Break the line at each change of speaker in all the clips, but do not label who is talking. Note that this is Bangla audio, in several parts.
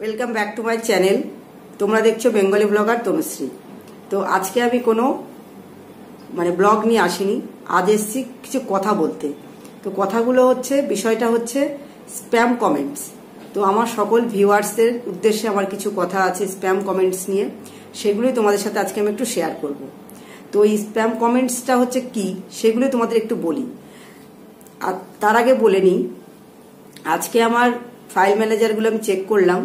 Welcome back to my channel. তোমরা দেখছো বেঙ্গলি ব্লগার তনুশ্রী। তো আজকে আমি কোনো ব্লগ নিয়ে আসিনি, আজ এসেছি কিছু কথা বলতে। তো কথাগুলো হচ্ছে, বিষয়টা হচ্ছে স্প্যাম কমেন্টস। তো আমার সকল ভিউয়ার্সদের উদ্দেশ্যে আমার কিছু কথা আছে স্প্যাম কমেন্টস নিয়ে, সেগুলোই তোমাদের সাথে আজকে আমি একটু শেয়ার করব। তো এই স্প্যাম কমেন্টসটা হচ্ছে কি, সেগুলোই তোমাদের একটু বলি। আর তার আগে বলে নিই, আজকে আমার ফাইল ম্যানেজারগুলো আমি চেক করলাম।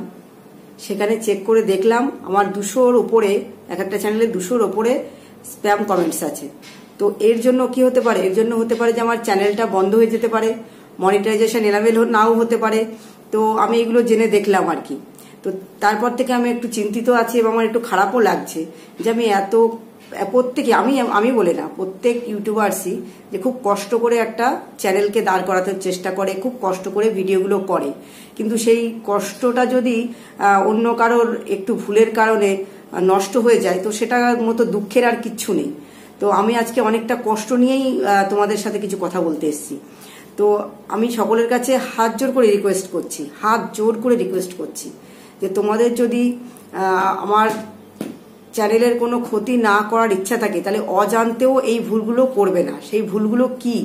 সেখানে চেক করে দেখলাম আমার 200-র উপরে, এক একটা চ্যানেলে 200-র উপরে স্প্যাম কমেন্টস আছে। তো এর জন্য কি হতে পারে? এর জন্য হতে পারে যে আমার চ্যানেলটা বন্ধ হয়ে যেতে পারে, মনিটাইজেশন এনাবেল নাও হতে পারে। তো আমি এগুলো জেনে দেখলাম আর কি। তো তারপর থেকে আমি একটু চিন্তিত আছি এবং আমার একটু খারাপও লাগছে যে আমি প্রত্যেকে, আমি বলে না, প্রত্যেক ইউটিউবার্সই যে খুব কষ্ট করে একটা চ্যানেলকে দাঁড় করাতে চেষ্টা করে, খুব কষ্ট করে ভিডিওগুলো করে, কিন্তু সেই কষ্টটা যদি অন্য কারোর একটু ভুলের কারণে নষ্ট হয়ে যায়, তো সেটার মতো দুঃখের আর কিচ্ছু নেই। তো আমি আজকে অনেকটা কষ্ট নিয়েই তোমাদের সাথে কিছু কথা বলতে এসেছি। তো আমি সকলের কাছে হাত জোর করে রিকোয়েস্ট করছি যে তোমাদের যদি আমার চ্যানেলের কোনো ক্ষতি না করার ইচ্ছা থাকে, তাহলে অজান্তেও এই ভুলগুলো করবে না। সেই ভুলগুলো কি,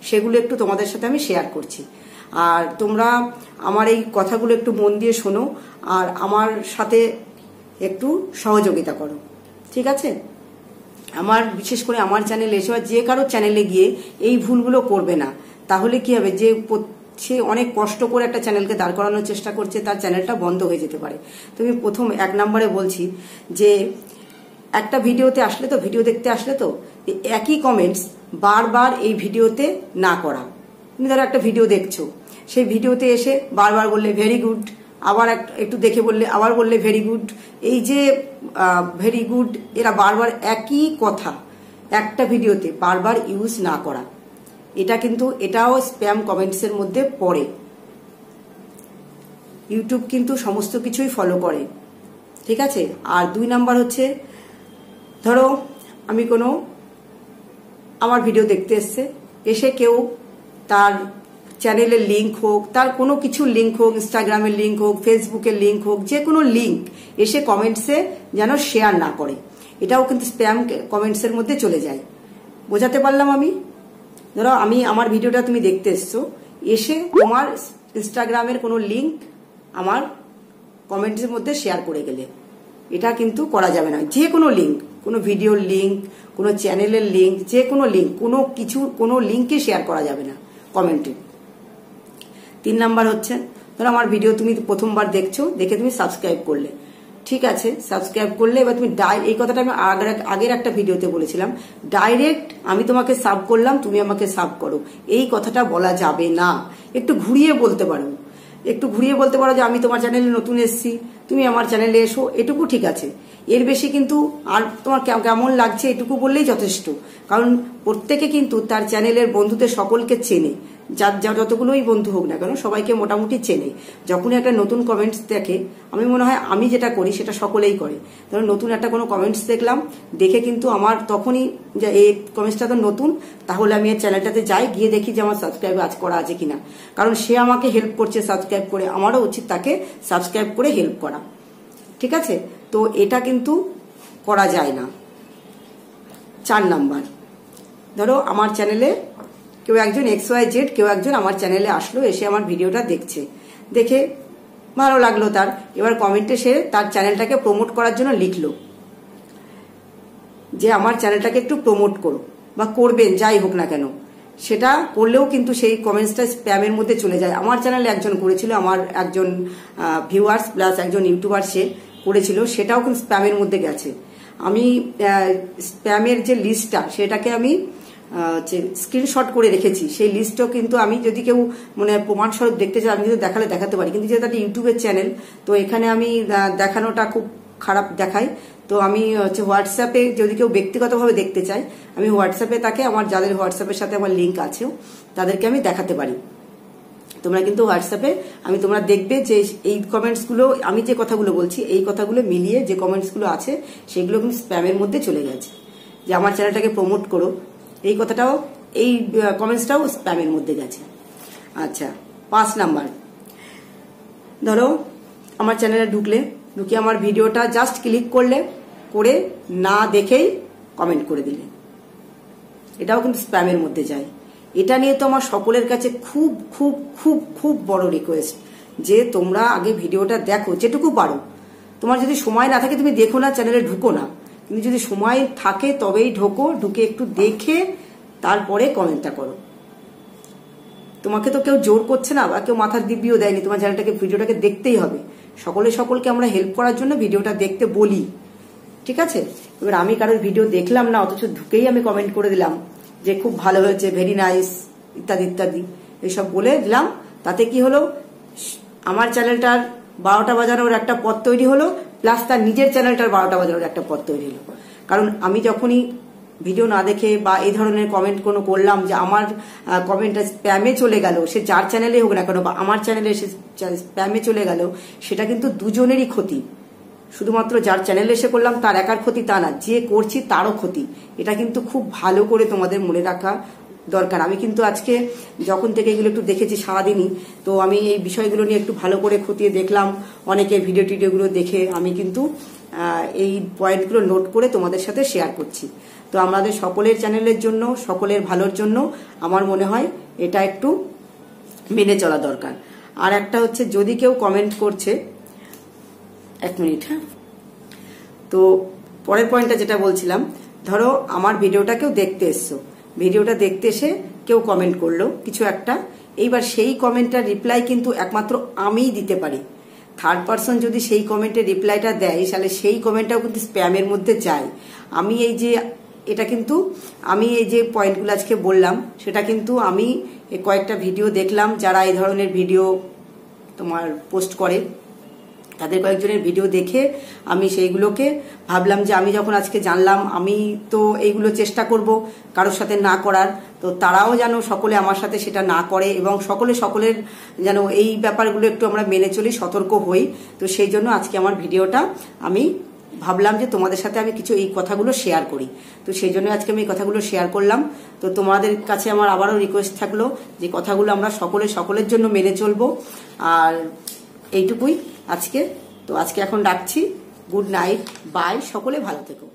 সেগুলো একটু তোমাদের সাথে আমি শেয়ার করছি। আর তোমরা আমার এই কথাগুলো একটু মন দিয়ে শোনো আর আমার সাথে একটু সহযোগিতা করো, ঠিক আছে? বিশেষ করে আমার চ্যানেলে এসে যে কারো চ্যানেলে গিয়ে এই ভুলগুলো করবে না। তাহলে কি হবে, যে সে অনেক কষ্ট করে একটা চ্যানেলকে দাঁড় করানোর চেষ্টা করছে, তার চ্যানেলটা বন্ধ হয়ে যেতে পারে। তুমি প্রথম 1 নম্বরে বলছি যে একটা ভিডিওতে আসলে তো, ভিডিও দেখতে আসলে তো একই কমেন্টস বারবার এই ভিডিওতে না করা। তুমি ধরো একটা ভিডিও দেখছো, সেই ভিডিওতে এসে বারবার বললে ভেরি গুড, আবার একটু দেখে বললে আবার বললে ভেরি গুড। এই যে ভেরি গুড, এরা বারবার একই কথা একটা ভিডিওতে বারবার ইউজ না করা, এটাও স্প্যাম কমেন্টসের মধ্যে পড়ে। ইউটিউব কিন্তু সমস্ত কিছুই ফলো করে, ঠিক আছে? আর 2 নাম্বার হচ্ছে, ধরো আমার ভিডিও দেখতে এসে কেউ তার চ্যানেলের লিঙ্ক হোক, তার কোনো কিছু লিঙ্ক হোক, ইনস্টাগ্রামের লিঙ্ক হোক, ফেসবুকের লিঙ্ক হোক, যে কোনো লিঙ্ক এসে কমেন্টসে যেন শেয়ার না করে। এটাও কিন্তু স্প্যাম কমেন্টসের মধ্যে চলে যায়। বোঝাতে পারলাম আমি? ধরো আমার ভিডিওটা তুমি দেখতে এসে তোমার ইনস্টাগ্রামের কোনো লিঙ্ক আমার কমেন্টসের মধ্যে শেয়ার করে গেলে, এটা কিন্তু করা যাবে না। যে কোনো লিঙ্ক, কোনো ভিডিওর লিঙ্ক, কোনো চ্যানেলের লিঙ্ক, যে কোনো লিঙ্ক, কোনো লিঙ্কে শেয়ার করা যাবে না কমেন্টে। 3 নাম্বার হচ্ছে, ধরো আমার ভিডিও তুমি প্রথমবার দেখছো, দেখে তুমি সাবস্ক্রাইব করলে, ঠিক আছে? সাবস্ক্রাইব করলে এবার তুমি এই কথাটা আমি আগের একটা ভিডিওতে বলেছিলাম, ডাইরেক্ট আমি তোমাকে সাব করলাম, তুমি আমাকে সাব করো, এই কথাটা বলা যাবে না। একটু ঘুরিয়ে বলতে পারো যে আমি তোমার চ্যানেলে নতুন এসেছি, তুমি আমার চ্যানেলে এসো, এটুকু ঠিক আছে। এর বেশি কিন্তু আর তোমার কেমন লাগছে এটুকু বললেই যথেষ্ট। কারণ প্রত্যেকে কিন্তু তার চ্যানেলের বন্ধুদের সকলকে চেনে, যতগুলোই বন্ধু হোক না কেন, সবাইকে মোটামুটি চেনে। যখনই একটা নতুন কমেন্টস দেখে, আমি মনে হয় আমি যেটা করি সেটা সকলেই করে। ধরো নতুন একটা কোনো কমেন্টস দেখলাম, দেখে কিন্তু আমার তখনই যে এই কমেন্টসটা তো নতুন, তাহলে আমি এই চ্যানেলটাতে যাই, গিয়ে দেখি যে আমার সাবস্ক্রাইব করা আছে কিনা। কারণ সে আমাকে হেল্প করছে সাবস্ক্রাইব করে, আমারও উচিত তাকে সাবস্ক্রাইব করে হেল্প করা, ঠিক আছে? তো এটা কিন্তু করা যায় না। 4 নাম্বার, ধরো আমার চ্যানেলে কেউ একজন XYZ কেউ একজন আমার চ্যানেলে আসলো, এসে আমার ভিডিওটা দেখে ভালো লাগলো তার। এবার কমেন্টে সে তার চ্যানেলটাকে প্রমোট করার জন্য লিখলো যে আমার চ্যানেলটাকে একটু প্রমোট করো, বা করবেন, যাই হোক না কেন, সেটা করলেও কিন্তু সেই কমেন্টসটা স্প্যামের মধ্যে চলে যায়। আমার চ্যানেলে একজন করেছিল, আমার একজন ভিউয়ার্স প্লাস একজন ইউটিউবার সে করেছিল, সেটাও কিন্তু স্প্যামের মধ্যে গেছে। আমি স্প্যামের যে লিস্টটা, সেটাকে আমি স্ক্রিনশট করে রেখেছি। সেই লিস্টও কিন্তু আমি যদি কেউ প্রমাণস্বরূপ দেখতে চাই, আমি কিন্তু দেখাতে পারি, কিন্তু যেহেতু একটা ইউটিউবের চ্যানেল, তো এখানে আমি দেখানোটা খুব খারাপ দেখাই। তো আমি হোয়াটসঅ্যাপে, যদি কেউ ব্যক্তিগতভাবে দেখতে চায়, আমি হোয়াটসঅ্যাপে তাকে, আমার যাদের হোয়াটসঅ্যাপের সাথে আমার লিঙ্ক আছে তাদেরকে আমি দেখাতে পারি। তোমরা কিন্তু হোয়াটসঅ্যাপে তোমরা দেখবে যে এই কমেন্টসগুলো, আমি যে কথাগুলো বলছি, এই কথাগুলো মিলিয়ে যে কমেন্টসগুলো আছে সেগুলো কিন্তু স্প্যামের মধ্যে চলে গেছে। যে আমার চ্যানেলটাকে প্রমোট করো, এই কথাটাও, এই কমেন্টসটাও স্প্যামের মধ্যে গেছে। আচ্ছা, 5 নাম্বার, ধরো আমার চ্যানেলে ঢুকলে ঢুকে আমার ভিডিওটা জাস্ট ক্লিক করলে করে না দেখেই কমেন্ট করে দিলে, এটাও কিন্তু স্প্যামের মধ্যে যায়। এটা নিয়ে তো আমার সকলের কাছে খুব খুব খুব খুব বড় রিকোয়েস্ট যে তোমরা আগে ভিডিওটা দেখো যেটুকু পারো। তোমার যদি সময় না থাকে তুমি দেখো না, চ্যানেলে ঢুকো না, কিন্তু যদি সময় থাকে তবেই ঢোকো, ঢুকে একটু দেখে তারপরে কমেন্টটা করো। তোমাকে তো কেউ জোর করছে না বা কেউ মাথার দিব্যিও দেয়নি তোমার চ্যানেলটাকে ভিডিওটাকে দেখতেই হবে। সকলকে আমরা হেল্প করার জন্য ভিডিওটা দেখতে বলি, ঠিক আছে? এবার আমি কারোর ভিডিও দেখলাম না অথচ ঢুকেই আমি কমেন্ট করে দিলাম যে খুব ভালো হয়েছে, ভেরি নাইস ইত্যাদি ইত্যাদি এইসব বলে দিলাম, তাতে কি হলো, আমার চ্যানেলটার 12টা বাজানোর একটা পথ তৈরি হলো, প্লাস তার নিজের চ্যানেলটার 12টা বাজানোর একটা পথ তৈরি হলো। কারণ আমি যখনই ভিডিও না দেখে বা এই ধরনের কমেন্ট কোনো করলাম যে আমার কমেন্টটা স্প্যামে চলে গেল, সে যার চ্যানেলে হোক না কেন বা আমার চ্যানেলে সে স্প্যামে চলে গেল, সেটা কিন্তু দুজনেরই ক্ষতি। শুধুমাত্র যার চ্যানেলে এসে করলাম তার একার ক্ষতি তা না, যে করছি তারও ক্ষতি। এটা কিন্তু খুব ভালো করে তোমাদের মনে রাখা দরকার। আমি কিন্তু আজকে যখন থেকে এগুলো একটু দেখেছি সারাদিনই, তো আমি এই বিষয়গুলো নিয়ে একটু ভালো করে খতিয়ে দেখলাম, অনেকে ভিডিও টিডিওগুলো দেখে আমি কিন্তু এই পয়েন্টগুলো নোট করে তোমাদের সাথে শেয়ার করছি। তো আমাদের সকলের চ্যানেলের জন্য, সকলের ভালোর জন্য আমার মনে হয় এটা একটু মেনে চলা দরকার। আর একটা হচ্ছে, যদি কেউ কমেন্ট করছে, এক মিনিট, হ্যাঁ, তো পরের পয়েন্টটা যেটা বলছিলাম, ধরো আমার ভিডিওটা কেউ দেখতে এসছো, ভিডিওটা দেখতে এসে কেউ কমেন্ট করলো কিছু একটা, এইবার সেই কমেন্টটার রিপ্লাই কিন্তু একমাত্র আমিই দিতে পারি। থার্ড পার্সন যদি সেই কমেন্টের রিপ্লাইটা দেয় তাহলে সেই কমেন্টটাও কিন্তু স্প্যামের মধ্যে যায়। আমি এই যে পয়েন্টগুলো আজকে বললাম সেটা কিন্তু আমি কয়েকটা ভিডিও দেখলাম, যারা এই ধরনের ভিডিও তোমার পোস্ট করে তাদের কয়েকজনের ভিডিও দেখে আমি সেইগুলোকে ভাবলাম যে আমি যখন আজকে জানলাম, আমি তো এইগুলো চেষ্টা করব কারোর সাথে না করার, তো তারাও যেন সকলে আমার সাথে সেটা না করে এবং সকলের যেন এই ব্যাপারগুলো একটু আমরা মেনে চলি, সতর্ক হই। তো সেই জন্য আজকে আমার ভিডিওটা আমি ভাবলাম যে তোমাদের সাথে আমি কিছু এই কথাগুলো শেয়ার করি। তো সেই জন্য আজকে আমি এই কথাগুলো শেয়ার করলাম। তো তোমাদের কাছে আমার আবারও রিকোয়েস্ট থাকলো যে কথাগুলো আমরা সকলের জন্য মেনে চলবো। আর এইটুকুই আজকে। তো আজকে এখন রাখছি, গুড নাইট, বাই, সকলে ভালো থেকো।